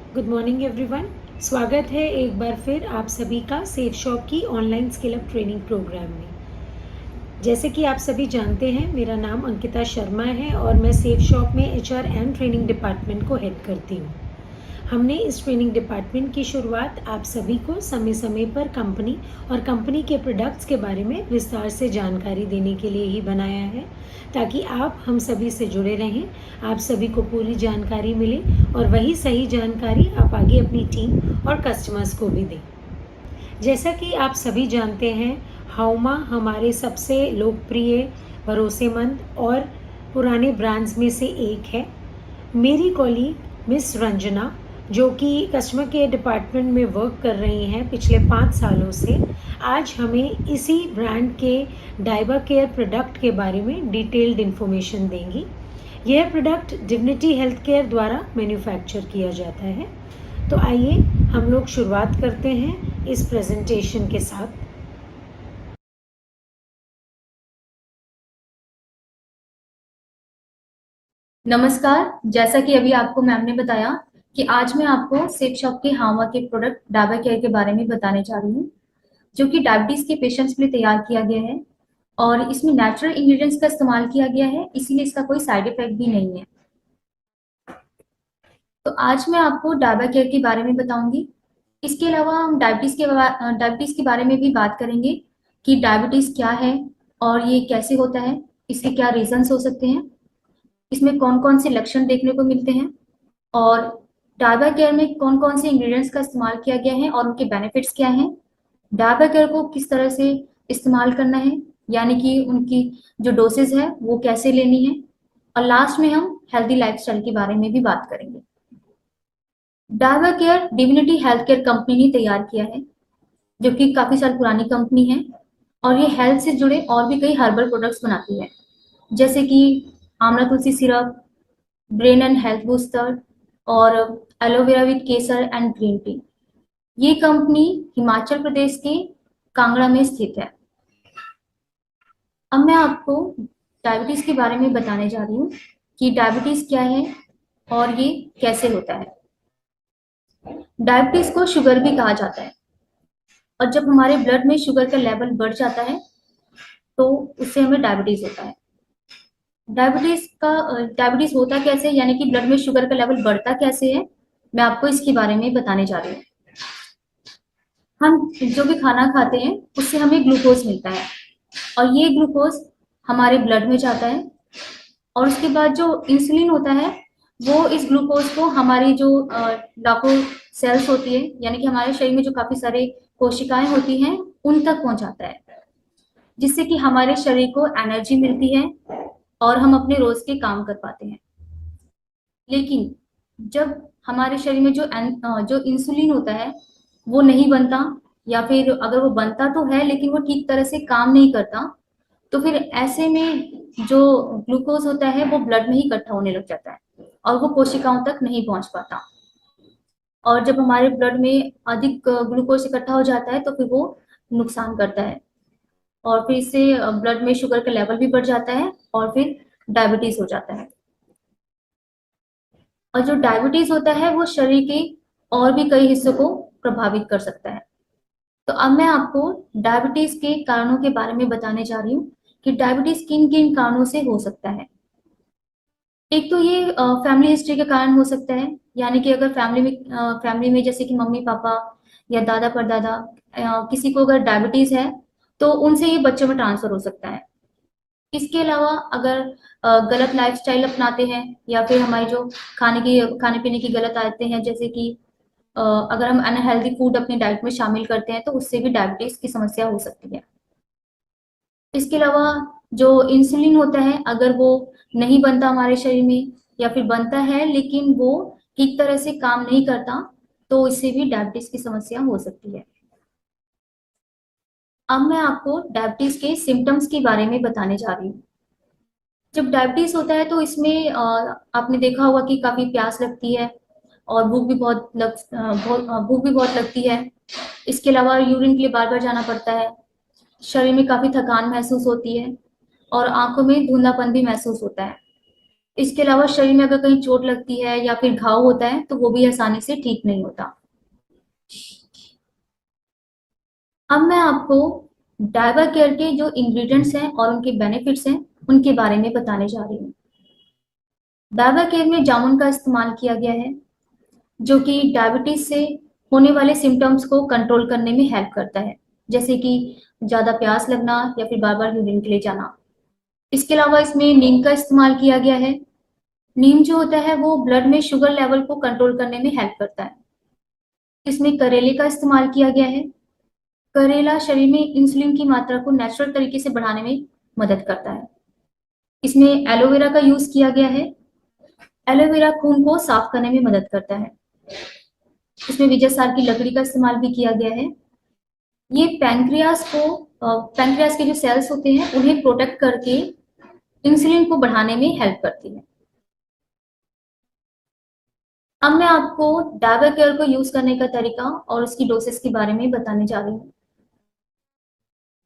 Good morning everyone. स्वागत है एक बार फिर आप सभी का सेफ शॉप की online skill up training program में। जैसे कि आप सभी जानते हैं, मेरा नाम अंकिता शर्मा है और मैं सेफ शॉप में एचआर एंड ट्रेनिंग डिपार्टमेंट को हेड करती हूँ। हमने इस ट्रेनिंग डिपार्टमेंट की शुरुआत आप सभी को समय समय पर कंपनी और कंपनी के प्रोडक्ट्स के बारे में विस्तार से जानकारी देने के लिए ही बनाया है, ताकि आप हम सभी से जुड़े रहें, आप सभी को पूरी जानकारी मिले और वही सही जानकारी आप आगे अपनी टीम और कस्टमर्स को भी दें। जैसा कि आप सभी जानते हैं, हाउमा हमारे सबसे लोकप्रिय, भरोसेमंद और पुराने ब्रांड्स में से एक है। मेरी कॉलीग मिस रंजना, जो कि कस्टमर केयर डिपार्टमेंट में वर्क कर रही हैं पिछले 5 सालों से, आज हमें इसी ब्रांड के डाइबा केयर प्रोडक्ट के बारे में डिटेल्ड इन्फॉर्मेशन देंगी। यह प्रोडक्ट डिग्निटी हेल्थ केयर द्वारा मैन्युफैक्चर किया जाता है। तो आइए हम लोग शुरुआत करते हैं इस प्रेजेंटेशन के साथ। नमस्कार। जैसा कि अभी आपको मैम ने बताया कि आज मैं आपको सेफ शॉप के हावा के प्रोडक्ट डाबा केयर के बारे में बताने जा रही हूँ, जो कि डायबिटीज के पेशेंट्स के लिए तैयार किया गया है और इसमें नेचुरल इंग्रेडिएंट्स का इस्तेमाल किया गया है, इसीलिए इसका कोई साइड इफेक्ट भी नहीं है। तो आज मैं आपको डाबा केयर के बारे में बताऊंगी। इसके अलावा हम डायबिटीज के बारे में भी बात करेंगे कि डायबिटीज क्या है और ये कैसे होता है, इसके क्या रीजंस हो सकते हैं, इसमें कौन कौन से लक्षण देखने को मिलते हैं और डाबर केयर में कौन कौन से इंग्रेडिएंट्स का इस्तेमाल किया गया है और उनके बेनिफिट्स क्या हैं, डाबर केयर को किस तरह से इस्तेमाल करना है, यानी कि उनकी जो डोसेज है वो कैसे लेनी है, और लास्ट में हम हेल्दी लाइफस्टाइल के बारे में भी बात करेंगे। Dabur care divinity health care company ने तैयार किया है, जो कि काफी साल पुरानी कंपनी है और ये हेल्थ से जुड़े और भी कई हर्बल प्रोडक्ट्स बनाती है, जैसे कि amla tulsi syrup, brain and health booster और aloe vera with kesar and green tea. ये कंपनी हिमाचल प्रदेश के कांगड़ा में स्थित है। अब मैं आपको डायबिटीज के बारे में बताने जा रही हूँ कि डायबिटीज क्या है और ये कैसे होता है। डायबिटीज को शुगर भी कहा जाता है और जब हमारे ब्लड में शुगर का लेवल बढ़ जाता है तो उससे हमें डायबिटीज होता है। डायबिटीज होता कैसे, यानी कि ब्लड में शुगर का लेवल बढ़ता कैसे है, मैं आपको इसके बारे में बताने जा रही हूँ। हम जो भी खाना खाते हैं उससे हमें ग्लूकोज मिलता है और ये ग्लूकोज हमारे ब्लड में जाता है और उसके बाद जो इंसुलिन होता है वो इस ग्लूकोज को हमारी जो लाखों सेल्स होती है, यानी कि हमारे शरीर में जो काफी सारे कोशिकाएं होती हैं उन तक पहुंचाता है, जिससे कि हमारे शरीर को एनर्जी मिलती है और हम अपने रोज के काम कर पाते हैं। लेकिन जब हमारे शरीर में जो इंसुलिन होता है वो नहीं बनता, या फिर अगर वो बनता तो है लेकिन वो ठीक तरह से काम नहीं करता, तो फिर ऐसे में जो ग्लूकोज होता है वो ब्लड में ही इकट्ठा होने लग जाता है और वो कोशिकाओं तक नहीं पहुंच पाता। और जब हमारे ब्लड में अधिक ग्लूकोज इकट्ठा हो जाता है तो फिर वो नुकसान करता है और फिर इससे ब्लड में शुगर का लेवल भी बढ़ जाता है और फिर डायबिटीज हो जाता है। और जो डायबिटीज होता है वो शरीर के और भी कई हिस्सों को प्रभावित कर सकता है। तो अब मैं आपको डायबिटीज के कारणों के बारे में बताने जा रही हूँ कि डायबिटीज किन किन कारणों से हो सकता है। एक तो ये फैमिली हिस्ट्री के कारण हो सकता है, यानी कि अगर फैमिली में जैसे कि मम्मी पापा या दादा परदादा किसी को अगर डायबिटीज है तो उनसे ये बच्चों में ट्रांसफर हो सकता है। इसके अलावा अगर गलत लाइफस्टाइल अपनाते हैं या फिर हमारी जो खाने पीने की गलत आदतें हैं, जैसे कि अगर हम अनहेल्दी फूड अपनी डाइट में शामिल करते हैं तो उससे भी डायबिटीज की समस्या हो सकती है। इसके अलावा जो इंसुलिन होता है अगर वो नहीं बनता हमारे शरीर में, या फिर बनता है लेकिन वो ठीक तरह से काम नहीं करता, तो इससे भी डायबिटीज की समस्या हो सकती है। अब मैं आपको डायबिटीज के सिम्टम्स के बारे में बताने जा रही हूँ। जब डायबिटीज होता है तो इसमें आपने देखा होगा कि काफी प्यास लगती है और भूख भी बहुत लगती है। इसके अलावा यूरिन के लिए बार बार जाना पड़ता है, शरीर में काफी थकान महसूस होती है और आंखों में धुंधलापन भी महसूस होता है। इसके अलावा शरीर में अगर कहीं चोट लगती है या फिर घाव होता है तो वो भी आसानी से ठीक नहीं होता। अब मैं आपको डायबा केयर के जो इंग्रेडिएंट्स हैं और उनके बेनिफिट्स हैं उनके बारे में बताने जा रही हूँ। डायबा केयर में जामुन का इस्तेमाल किया गया है, जो कि डायबिटीज से होने वाले सिम्टम्स को कंट्रोल करने में हेल्प करता है, जैसे कि ज्यादा प्यास लगना या फिर बार बार यूरिन के लिए जाना। इसके अलावा इसमें नीम का इस्तेमाल किया गया है। नीम जो होता है वो ब्लड में शुगर लेवल को कंट्रोल करने में हेल्प करता है। इसमें करेले का इस्तेमाल किया गया है। करेला शरीर में इंसुलिन की मात्रा को नेचुरल तरीके से बढ़ाने में मदद करता है। इसमें एलोवेरा का यूज किया गया है। एलोवेरा खून को साफ करने में मदद करता है। इसमें विजय सार की लकड़ी का इस्तेमाल भी किया गया है। ये पैंक्रियास के जो सेल्स होते हैं उन्हें प्रोटेक्ट करके इंसुलिन को बढ़ाने में हेल्प करती है। अब मैं आपको डायबा केयर को यूज करने का तरीका और उसकी डोसेस के बारे में बताने जा रही हूँ।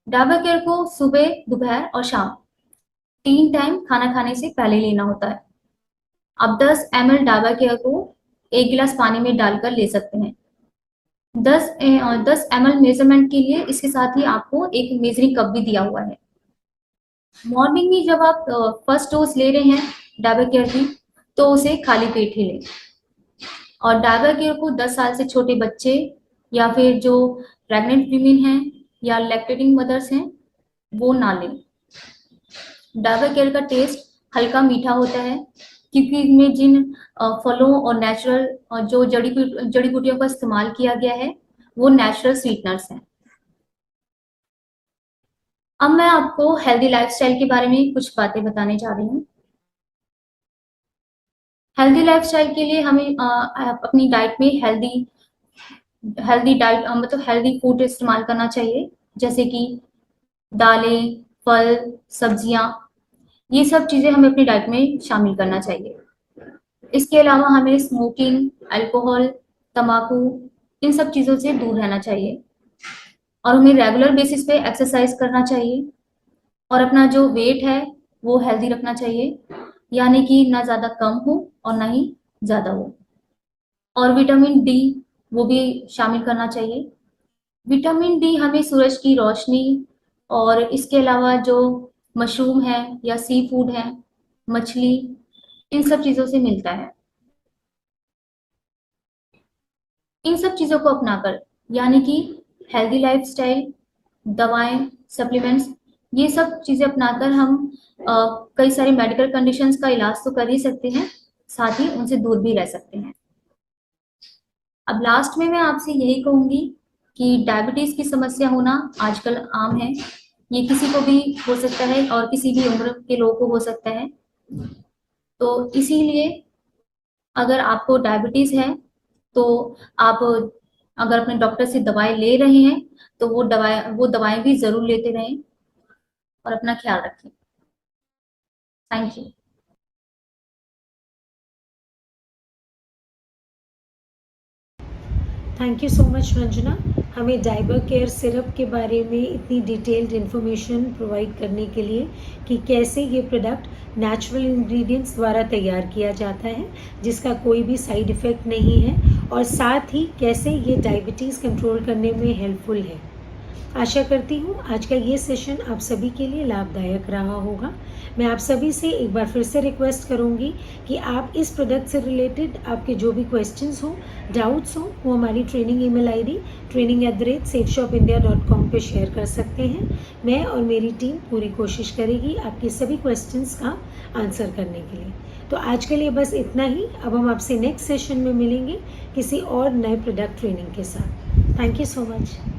डायबा केयर को सुबह, दोपहर और शाम 3 टाइम खाना खाने से पहले लेना होता है। आप 10 ml डायबा केयर को 1 गिलास पानी में डालकर ले सकते हैं। 10 ml मेजरमेंट के लिए इसके साथ ही आपको एक मेजरिंग कप भी दिया हुआ है। मॉर्निंग में जब आप फर्स्ट डोज ले रहे हैं डायबा केयर की, तो उसे खाली पेट ही लें। और डायबा केयर को 10 साल से छोटे बच्चे या फिर जो प्रेग्नेंट वीमेन हैं या लैक्टेटिंग मदर्स हैं वो ना लें। डायबा केयर का टेस्ट हल्का मीठा होता है, क्योंकि इसमें जिन फलों और नेचुरल जो जड़ी बूटियों का इस्तेमाल किया गया है वो नेचुरल स्वीटनर्स हैं। अब मैं आपको हेल्दी लाइफस्टाइल के बारे में कुछ बातें बताने जा रही हूँ। हेल्दी लाइफस्टाइल के लिए हमें अपनी डाइट में हेल्दी डाइट मतलब हेल्दी फूड इस्तेमाल करना चाहिए, जैसे कि दालें, फल, सब्जियां, ये सब चीजें हमें अपनी डाइट में शामिल करना चाहिए। इसके अलावा हमें स्मोकिंग, अल्कोहल, तंबाकू, इन सब चीजों से दूर रहना चाहिए। और हमें रेगुलर बेसिस पे एक्सरसाइज करना चाहिए और अपना जो वेट है वो हेल्दी रखना चाहिए, यानी कि ना ज्यादा कम हो और ना ही ज्यादा हो। और विटामिन डी वो भी शामिल करना चाहिए। विटामिन डी हमें सूरज की रोशनी और इसके अलावा जो मशरूम है या सी फूड है, मछली, इन सब चीजों से मिलता है। इन सब चीजों को अपनाकर, यानी कि हेल्दी लाइफस्टाइल, दवाएं, सप्लीमेंट्स, ये सब चीजें अपनाकर हम कई सारी मेडिकल कंडीशंस का इलाज तो कर ही सकते हैं, साथ ही उनसे दूर भी रह सकते हैं। अब लास्ट में मैं आपसे यही कहूंगी कि डायबिटीज की समस्या होना आजकल आम है। ये किसी को भी हो सकता है और किसी भी उम्र के लोगों को हो सकता है। तो इसीलिए अगर आपको डायबिटीज है तो आप अगर अपने डॉक्टर से दवाई ले रहे हैं तो वो दवाएं भी जरूर लेते रहें और अपना ख्याल रखें। Thank you. Thank you so much Ranjana, हमें डायबा केयर सिरप के बारे में इतनी डिटेल्ड इन्फॉर्मेशन प्रोवाइड करने के लिए कि कैसे ये प्रोडक्ट नेचुरल इंग्रेडिएंट्स द्वारा तैयार किया जाता है, जिसका कोई भी साइड इफ़ेक्ट नहीं है, और साथ ही कैसे ये डायबिटीज़ कंट्रोल करने में हेल्पफुल है। आशा करती हूँ आज का ये सेशन आप सभी के लिए लाभदायक रहा होगा। मैं आप सभी से एक बार फिर से रिक्वेस्ट करूँगी कि आप इस प्रोडक्ट से रिलेटेड आपके जो भी क्वेश्चंस हो, डाउट्स हो, वो हमारी ट्रेनिंग ईमेल आईडी training@safeshopindia.com पे शेयर कर सकते हैं। मैं और मेरी टीम पूरी कोशिश करेगी आपके सभी क्वेश्चंस का आंसर करने के लिए। तो आज के लिए बस इतना ही। अब हम आपसे नेक्स्ट सेशन में मिलेंगे किसी और नए प्रोडक्ट ट्रेनिंग के साथ। Thank you so much.